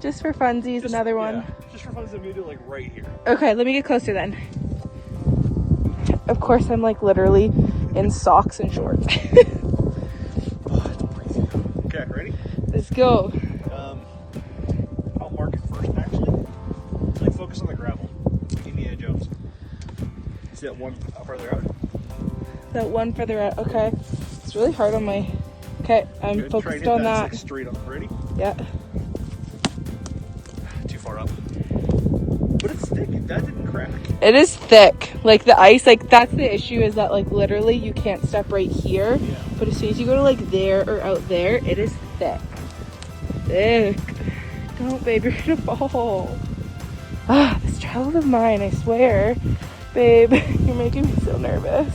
Just for funsies, another one. Yeah, just for funsies, I'm gonna do it like right here. Okay, let me get closer then. Of course, I'm like literally in socks and shorts. Okay, ready? Let's go. I'll mark it first, actually. Like, focus on the gravel. Indiana Jones. See that one farther out? That one further out. Okay. It's really hard on my... Okay, I'm Good. focused on that. Like straight up. Ready? Yeah. Too far up. But it's thick. That didn't crack. It is thick. Like the ice, like that's the issue is that like literally you can't step right here. Yeah. But as soon as you go to like there or out there, it is thick. Thick. Don't, babe, you're gonna fall. Ah, this child of mine, I swear. Babe, you're making me so nervous.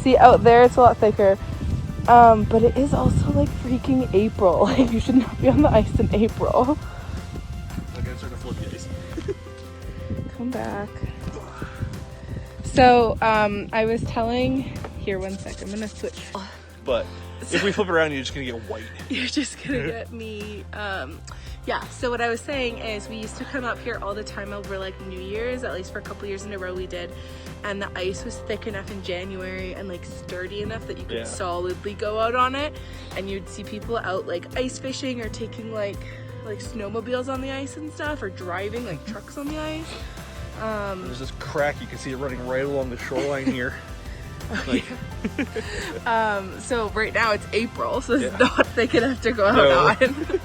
See, out there it's a lot thicker. But it is also like freaking April. Like you should not be on the ice in April. I'm gonna start to flip the ice. Come back. So, I was telling... Here, one sec. I'm gonna switch. But if we flip it around, you're just gonna get white. You're just gonna get me... Yeah, so what I was saying is we used to come up here all the time over like New Year's, at least for a couple years in a row we did, and the ice was thick enough in January and like sturdy enough that you could solidly go out on it, and you'd see people out like ice fishing or taking like snowmobiles on the ice and stuff, or driving like trucks on the ice. There's this crack, you can see it running right along the shoreline here. Like. So right now it's April, so it's not thick enough to go out on.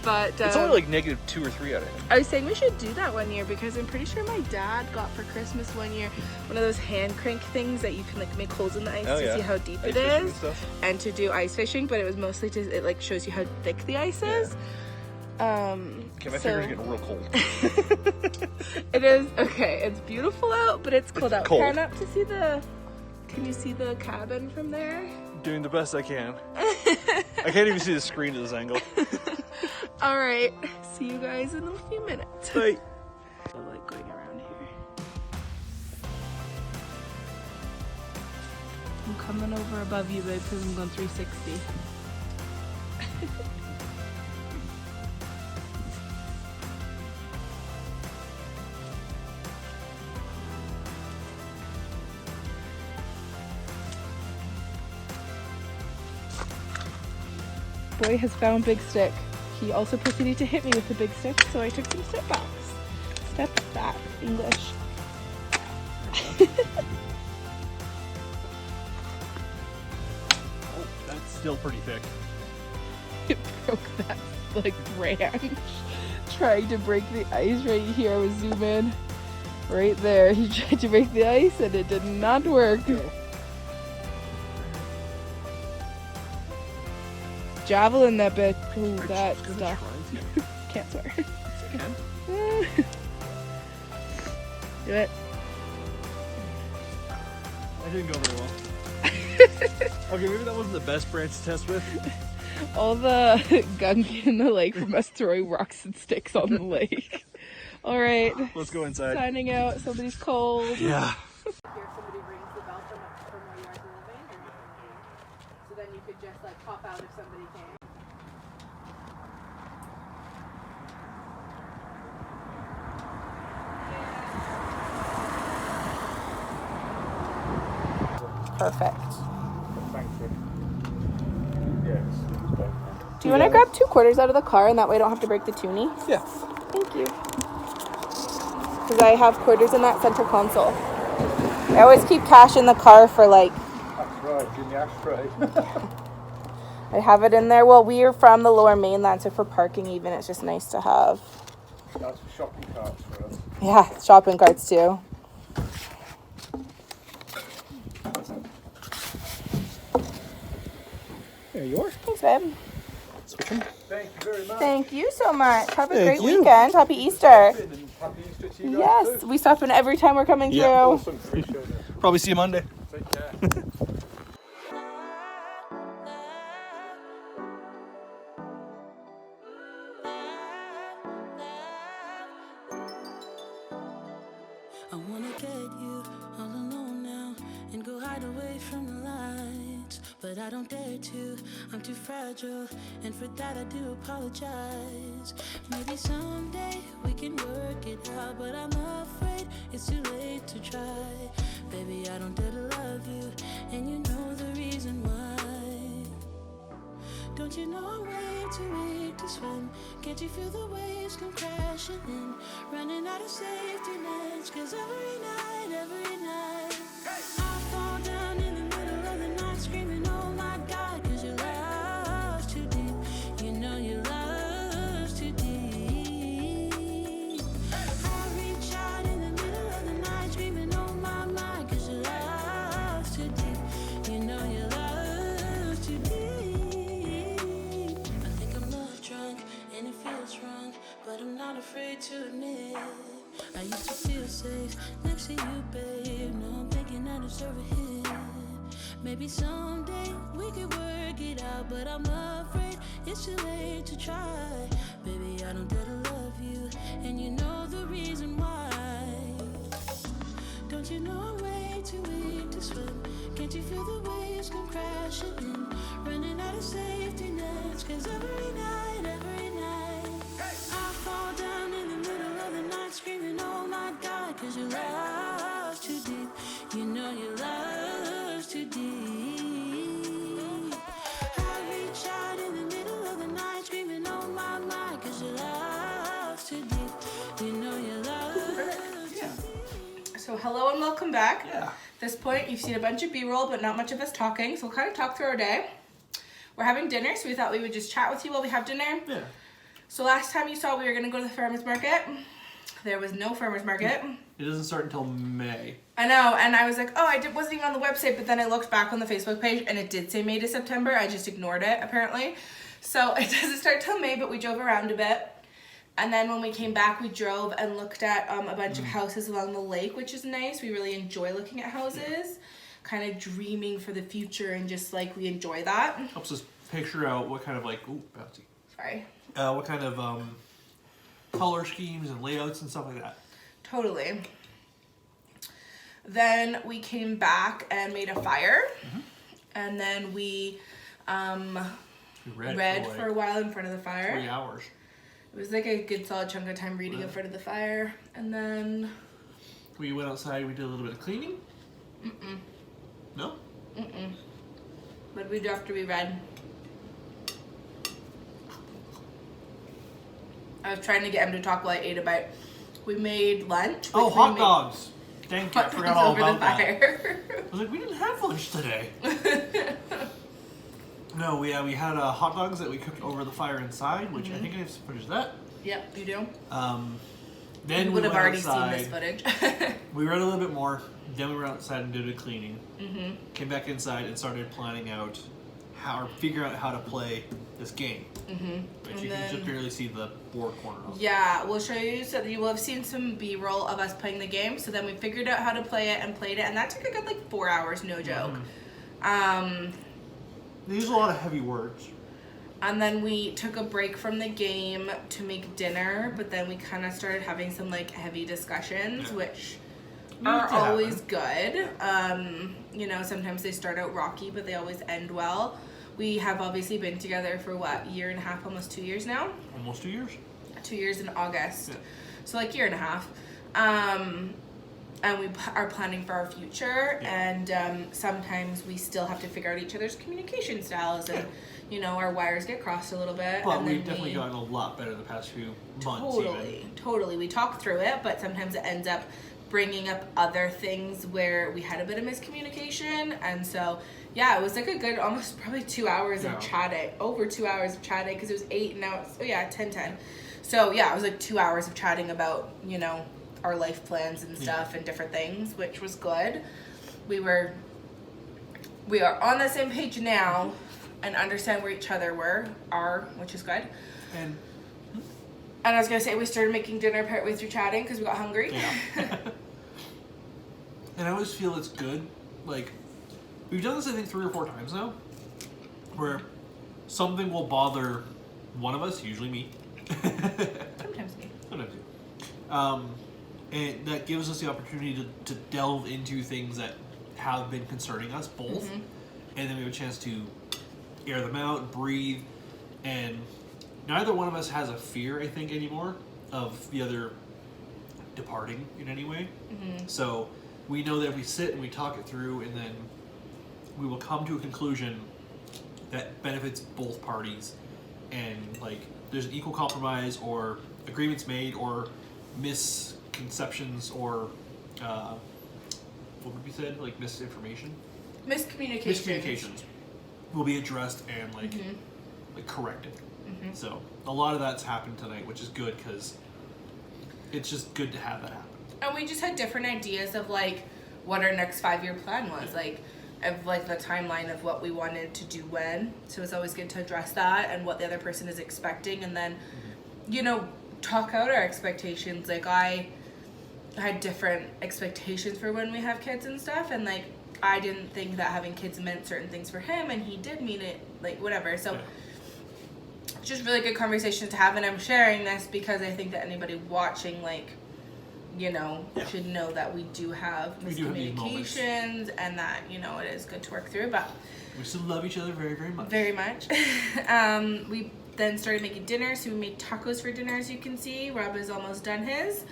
But it's only like -2 or 3 out of it. I was saying we should do that one year because I'm pretty sure my dad got for Christmas one year one of those hand crank things that you can like make holes in the ice to see how deep it is and to do ice fishing, but it was mostly to, it like shows you how thick the ice is. Okay, my finger's getting real cold. It is, okay, it's beautiful out, but it's cold out. Cold. Pan up to see the, can you see the cabin from there? Doing the best I can. I can't even see the screen to this angle. All right, see you guys in a few minutes. Bye. I like going around here. I'm coming over above you, babe, because I'm going 360. Boy has found big stick. He also proceeded to hit me with the big stick, so I took some step backs. Step back, English. Oh, that's still pretty thick. It broke that like branch. Trying to break the ice right here. I was zoom in. Right there. He tried to break the ice and it did not work. Javelin that bitch. Ooh, that stuff. Can't swear. Can. Do it. That didn't go very well. Okay, maybe that wasn't the best branch to test with. All the gunk in the lake from us throwing rocks and sticks on the lake. All right. Let's go inside. Signing out. Somebody's cold. Yeah. Here, somebody rings the bell from where you guys are living, so then you could just like pop out if somebody came. Perfect. Thank you. Yes. Do you want to grab 2 quarters out of the car and that way I don't have to break the toonie? Yeah. Thank you. Because I have quarters in that center console. I always keep cash in the car for like... That's right, in the ashtray. I have it in there. Well, we are from the Lower Mainland, so for parking even, it's just nice to have. That's for shopping carts for us. Yeah, shopping carts too. There you are. Thanks, babe. Switch them. Thank you very much. Thank you so much. Have a Thank great you. weekend. Happy Easter. Happy Easter to you guys Yes, too. we stop in every time we're coming through. Awesome. Appreciate it. Probably see you Monday. Take care. I wanna get you all alone now and go hide away from the lights. close, but I don't dare to. I'm too fragile, and for that I do apologize. Maybe someday we can work it out, but I'm afraid it's too late to try. Baby, I don't dare to love you, and you know the reason why. Don't you know I'm way too weak to swim? Can't you feel the waves come crashing in? Running out of safety nets, 'cause every night I fall down in the middle of the night screaming, oh my God, 'cause your love's too deep. You know your love's too deep. I reach out in the middle of the night screaming, oh my, 'cause your love's too deep. You know your love's too deep. And it feels wrong, but I'm not afraid to admit I used to feel safe next to you, babe. Now I'm thinking I deserve a hit. Maybe someday we could work it out, but I'm afraid it's too late to try. Baby, I don't dare to love you, and you know the reason why. Don't you know I'm way too weak to swim? Can't you feel the waves come crashing in? Running out of safety nets, 'cause every night I fall down in the middle of the night screaming, oh my God, 'cause your love's too deep. You know your love's too deep. I reach out in the middle of the night screaming, oh my, 'cause your love's too deep. You know your love's too deep. So hello and welcome back. Yeah. At this point, you've seen a bunch of B-roll, but not much of us talking, so we'll kind of talk through our day. We're having dinner, so we thought we would just chat with you while we have dinner. Yeah. So last time you saw we were going to go to the farmer's market. There was no farmer's market. It doesn't start until May. I know, and I was like, oh, wasn't even on the website, but then I looked back on the Facebook page, and it did say May to September. I just ignored it, apparently. So it doesn't start till May, but we drove around a bit. And then when we came back, we drove and looked at a bunch of houses along the lake, which is nice. We really enjoy looking at houses, kind of dreaming for the future, and just like we enjoy that. Helps us picture out what kind of like, ooh, bouncy. Sorry. What kind of color schemes and layouts and stuff like that. Totally. Then we came back and made a fire. And then we read for a while in front of the fire. 3 hours. It was like a good solid chunk of time reading in front of the fire. And then we went outside, we did a little bit of cleaning. No? What did we do after we read? I was trying to get him to talk while I ate a bite. We made lunch. Oh, hot dogs. Thank you. I forgot all about that. I was like, we didn't have lunch today. No, we had hot dogs that we cooked over the fire inside, which I think I have some footage of that. Yep, you do. Then you would have already seen this footage. We read a little bit more. Then we went outside and did a cleaning. Came back inside and started planning out figure out how to play this game. Which you can just barely see the board corner of. Yeah, we'll show you, so that you will have seen some B-roll of us playing the game. So then we figured out how to play it and played it, and that took a good like 4 hours, no joke. They use a lot of heavy words. And then we took a break from the game to make dinner, but then we kind of started having some like heavy discussions, which are always good. You know, sometimes they start out rocky, but they always end well. We have obviously been together for what, 1.5 years, almost 2 years now? Almost 2 years. 2 years in August. So like 1.5 years. And we are planning for our future, and sometimes we still have to figure out each other's communication styles, and you know, our wires get crossed a little bit. But and we've definitely gotten a lot better the past few months. Totally. We talk through it, but sometimes it ends up bringing up other things where we had a bit of miscommunication, and so yeah, it was like a good almost probably 2 hours of chatting, over 2 hours of chatting, because it was 8 and now it's 10. So yeah, it was like 2 hours of chatting about, you know, our life plans and stuff and different things, which was good. We are on the same page now and understand where each other are, which is good. And I was gonna say, we started making dinner partway through chatting because we got hungry. Yeah. And I always feel it's good. Like, we've done this I think 3 or 4 times now, where something will bother one of us, usually me. Sometimes me. Sometimes you. And that gives us the opportunity to delve into things that have been concerning us both, and then we have a chance to air them out, breathe, and neither one of us has a fear, I think, anymore of the other departing in any way. So we know that if we sit and we talk it through, and then we will come to a conclusion that benefits both parties, and like there's an equal compromise or agreements made or misconceptions or what would be said, like miscommunications will be addressed and like corrected. So a lot of that's happened tonight, which is good because it's just good to have that happen. And we just had different ideas of like what our next 5-year plan was, like of like the timeline of what we wanted to do when. So it's always good to address that and what the other person is expecting, and then you know, talk out our expectations. Like I had different expectations for when we have kids and stuff, and like I didn't think that having kids meant certain things for him, and he did mean it, like whatever. So it's just really good conversation to have, and I'm sharing this because I think that anybody watching, like, you know, should know that we do have miscommunications, and that, you know, it is good to work through, but we still love each other very, very much. Very much. We then started making dinner, so we made tacos for dinner, as you can see. Rob has almost done his,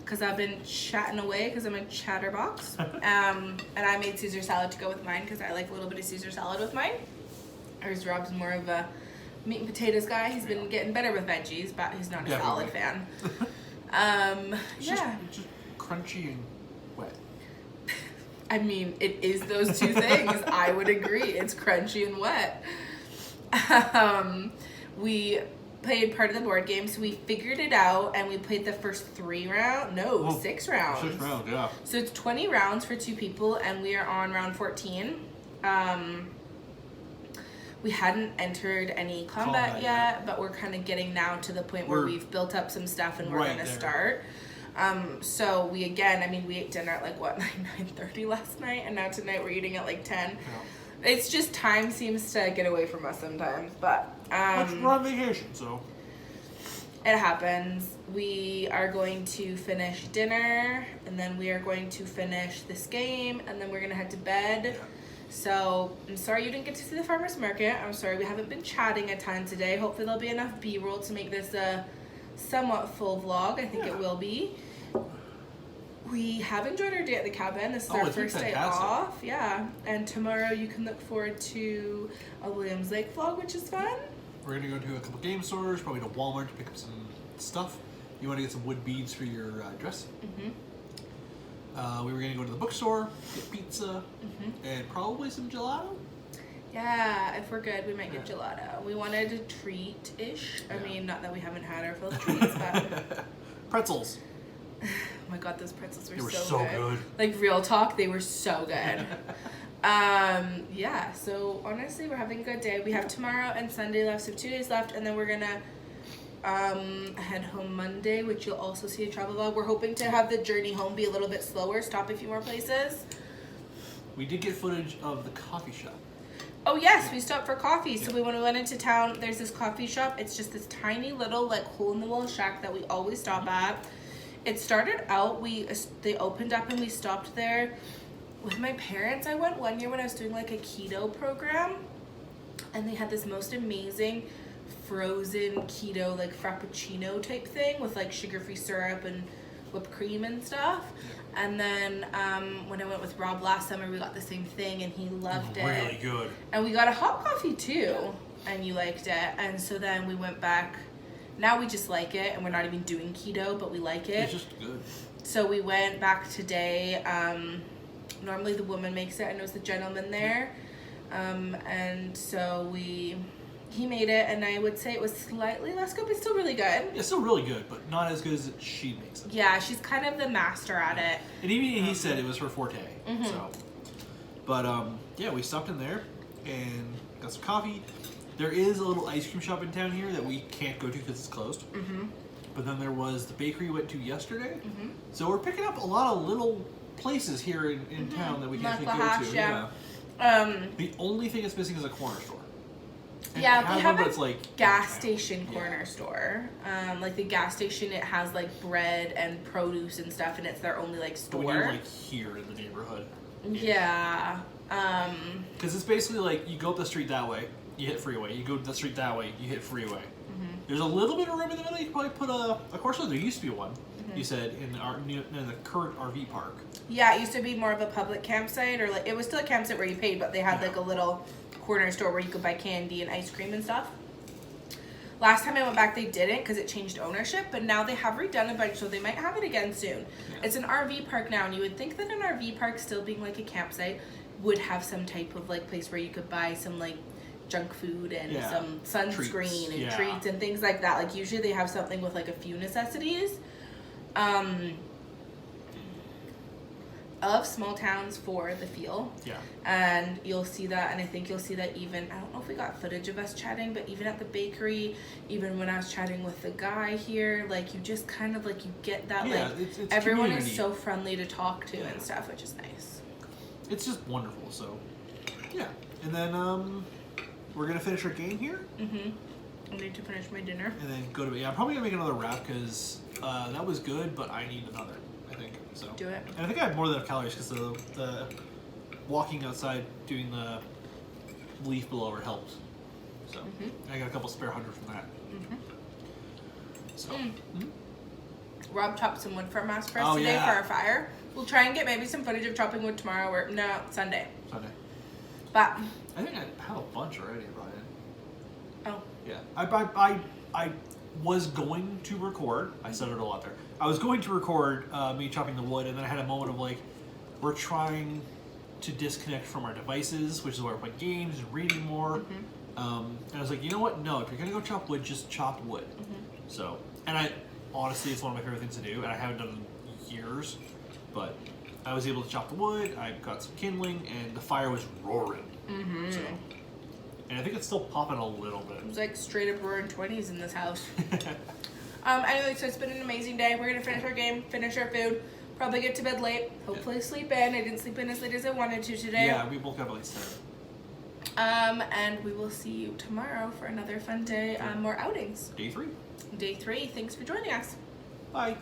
because I've been chatting away because I'm a chatterbox. And I made Caesar salad to go with mine because I like a little bit of Caesar salad with mine. Whereas Rob's more of a meat and potatoes guy. He's been getting better with veggies, but he's not a salad fan. It's just crunchy and wet. I mean, it is those two things. I would agree. It's crunchy and wet. We played part of the board game, so we figured it out, and we played the first 6 rounds. 6 rounds, yeah. So it's 20 rounds for 2 people, and we are on round 14. We hadn't entered any combat yet, but we're kind of getting now to the point where we've built up some stuff, and we're going to start. So we ate dinner at like 9:30 last night, and now tonight we're eating at like 10. Yeah. It's just time seems to get away from us sometimes, but we're on vacation, so it happens. We are going to finish dinner, and then we are going to finish this game, and then we're gonna head to bed. Yeah. So I'm sorry you didn't get to see the farmer's market. I'm sorry we haven't been chatting a ton today. Hopefully there'll be enough B-roll to make this a somewhat full vlog. I think it will be. We have enjoyed our day at the cabin. This is our first day off. Yeah. And tomorrow you can look forward to a Williams Lake vlog, which is fun. We're going to go to a couple game stores, probably to Walmart to pick up some stuff. You want to get some wood beads for your dress. We were going to go to the bookstore, get pizza, and probably some gelato. Yeah, if we're good, we might get gelato. We wanted a treat-ish. I mean, not that we haven't had our full treats, but... Pretzels. Oh my god, those pretzels were so good. Like, real talk, they were so good. Yeah, so honestly, we're having a good day. We have tomorrow and Sunday left, so 2 days left, and then we're gonna head home Monday, which you'll also see a travel vlog. We're hoping to have the journey home be a little bit slower, stop a few more places. We did get footage of the coffee shop. Oh yes, we stopped for coffee. So when we went into town, there's this coffee shop. It's just this tiny little like hole-in-the-wall shack that we always stop at. It started out, they opened up and we stopped there with my parents. I went one year when I was doing like a keto program, and they had this most amazing frozen keto like frappuccino type thing with like sugar-free syrup and whipped cream and stuff. And then when I went with Rob last summer, we got the same thing, and he loved it. Really good. And we got a hot coffee too, and you liked it. And so then we went back. Now we just like it, and we're not even doing keto, but we like it. It's just good. So we went back today. Normally the woman makes it. I know it's the gentleman there. And so he made it, and I would say it was slightly less good, but still really good. It's still really good, but not as good as she makes it. Yeah, she's kind of the master at it. And even he said it was her forte. So, but yeah, we stopped in there and got some coffee. There is a little ice cream shop in town here that we can't go to because it's closed. But then there was the bakery we went to yesterday. So we're picking up a lot of little places here in town that we can't go to. Yeah. The only thing that's missing is a corner store. And we have it's like gas station corner store. Like the gas station, it has like bread and produce and stuff, and it's their only like store. But when you're like here in the neighborhood. Yeah. Because it's basically like you go up the street that way, you hit freeway. You go up the street that way, you hit freeway. There's a little bit of room in the middle. You could probably put of course, there used to be one. You said in the current RV park. Yeah, it used to be more of a public campsite, or like it was still a campsite where you paid, but they had like a little corner store where you could buy candy and ice cream and stuff. Last time I went back, they didn't because it changed ownership, but now they have redone a bunch, so they might have it again soon. Yeah. It's an RV park now, and you would think that an RV park, still being like a campsite, would have some type of like place where you could buy some like junk food and some sunscreen and treats and things like that. Like usually they have something with like a few necessities. Of small towns for the feel. Yeah. And you'll see that, and I think you'll see that even, I don't know if we got footage of us chatting, but even at the bakery, even when I was chatting with the guy here, like you just kind of like, you get that it's everyone community. Is so friendly to talk to and stuff, which is nice. It's just wonderful, so yeah. And then we're gonna finish our game here. I need to finish my dinner. And then go to bed. Yeah, I'm probably gonna make another wrap because that was good, but I need another. So. Do it. And I think I have more than enough calories because the walking outside doing the leaf blower helped. So I got a couple spare 100 from that. So Rob chopped some wood from us for us today for our fire. We'll try and get maybe some footage of chopping wood tomorrow or Sunday. But I think I have a bunch already, Brian. Oh. Yeah. I was going to record. I said it a lot there. I was going to record me chopping the wood, and then I had a moment of like, we're trying to disconnect from our devices, which is why we're playing games and reading more. And I was like, you know what? No, if you're gonna go chop wood, just chop wood. So, and I honestly, it's one of my favorite things to do, and I haven't done it in years, but I was able to chop the wood. I got some kindling, and the fire was roaring. So, and I think it's still popping a little bit. It was like straight up roaring 20s in this house. Anyway, so it's been an amazing day. We're gonna finish our game, finish our food, probably get to bed late, hopefully sleep in. I didn't sleep in as late as I wanted to today. Yeah, we woke up like 7. And we will see you tomorrow for another fun day, more outings. Day 3. Day 3. Thanks for joining us. Bye.